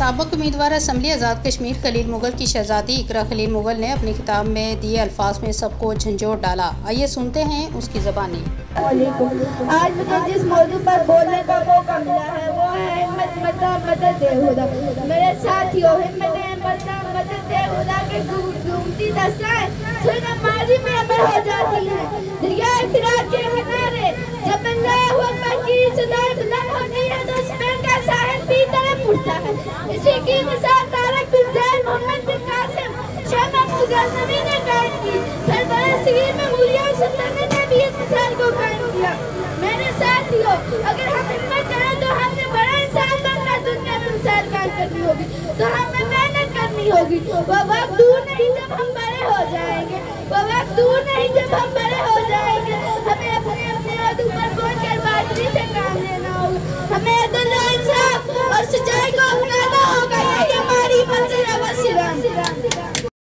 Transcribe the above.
سابق امیدوار اسمبلی آزاد کشمیر خلیل مغل کی شہزادی اقرا خلیل مغل نے اپنے خطاب میں دیے الفاظ میں سب کو جھنجھوڑ ڈالا۔ آئیے سنتے ہیں اس کی زبانی۔ آج مجھے جس موضوع پر بولنے کا موقع ملا ہے وہ ہے ہمت مدد خدا۔ میرے ساتھیوں، ہمت مدد خدا کے گھومتی دستائیں سن ماضی میں عمر ہو جاتی ہیں۔ دریا فراق کے کنارے جب اللہ اکبر کی صدا بلند ہوتی ہے تو اسپین کا ساحل بھی طرف اٹھتا ہے۔ اسی کی مثال طارق بن زید، محمد بن قاسم، شاہ محمود غزنوی نے قائم کی۔ پھر بڑے صغیر میں مولیہ سلطنت نے بھی اس مثال کو قائم کیا۔ میرے ساتھیوں، اگر ہم ہمت کریں تو ہم نے بڑا انسان بن کر دنیا میں مثال قائم کرنی ہوگی، تو ہمیں محنت کرنی ہوگی۔ وہ وقت دور نہیں جب ہم بڑے ہو جائیں گے، وہ وقت دور نہیں جب ہم بڑے ہو جائیں گے۔ ہمیں اپنے عہدوں پر پہنچ کر بہادری سے کام لینا ہوگا۔ ہمیں عدل و انصاف اور سچائی کو اپنانا ہوگا، یہ ہماری منزل ہے۔